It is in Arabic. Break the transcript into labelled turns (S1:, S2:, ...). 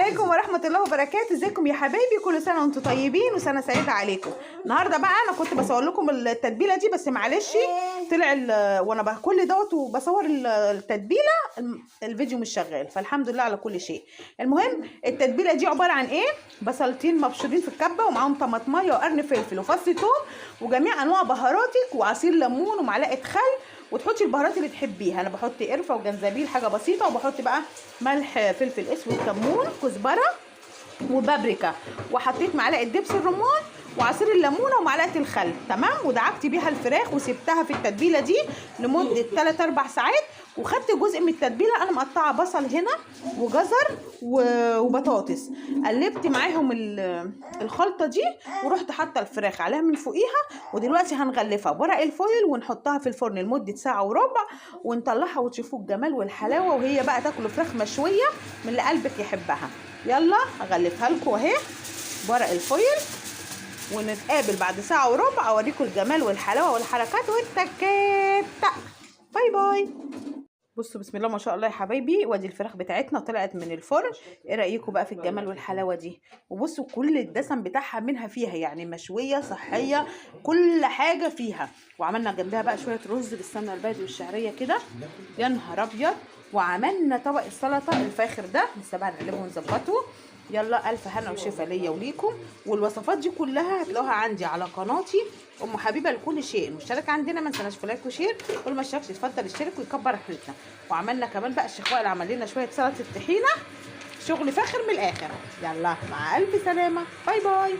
S1: عليكم ورحمة الله وبركاته. ازيكم يا حبايبي؟ كل سنة وانتم طيبين وسنة سعيدة عليكم. النهارده بقى انا كنت بصور لكم التتبيلة دي، بس معلش طلع وانا كل دوت وبصور التتبيلة الفيديو مش شغال، فالحمد لله على كل شيء. المهم التتبيلة دي عبارة عن ايه؟ بصلتين مبشورين في الكبة ومعاهم طماطمية وقرن فلفل وفص ثوم وجميع انواع بهاراتك وعصير ليمون ومعلقة خل، وتحطي البهارات اللي تحبيها. انا بحط قرفه وجنزبيل حاجه بسيطه، وبحط بقى ملح فلفل اسود كمون كزبره وبابريكا، وحطيت معلقه دبس الرمان وعصير الليمونه ومعلقه الخل. تمام. ودعكت بيها الفراخ وسبتها في التتبيله دي لمده 3 4 ساعات. وخدت جزء من التتبيله، انا مقطعه بصل هنا وجزر وبطاطس، قلبت معاهم الخلطه دي ورحت حاطه الفراخ عليها من فوقيها. ودلوقتي هنغلفها بورق الفويل ونحطها في الفرن لمده ساعه وربع ونطلعها وتشوفوا الجمال والحلاوه، وهي بقى تاكلوا فراخ مشويه من اللي قلبك يحبها. يلا هغلفها لكم اهي بورق الفويل، ونتقابل بعد ساعه وربع اوريكم الجمال والحلاوه والحركات والتكات. باي باي. بصوا بسم الله ما شاء الله يا حبايبي، وادي الفراخ بتاعتنا طلعت من الفرن. ايه رايكم بقى في الجمال والحلاوه دي؟ وبصوا كل الدسم بتاعها منها فيها، يعني مشويه صحيه كل حاجه فيها. وعملنا جنبها بقى شويه رز بالسمنه البلدي والشعريه كده، يا نهار ابيض. وعملنا طبق السلطه الفاخر ده لسه بقى هنقلبه ونظبطه. يلا الف هنا وشفا ليا وليكم. والوصفات دي كلها هتلاقوها عندي على قناتي ام حبيبه لكل شيء. المشترك عندنا ما تنساش في لايك وشير، واللي ما اشتركش يتفضل يشترك ويكبر رحلتنا. وعملنا كمان بقى الشيخ وائل عمل لنا شويه سلطه الطحينه، شغل فاخر من الاخر. يلا مع الف سلامه، باي باي.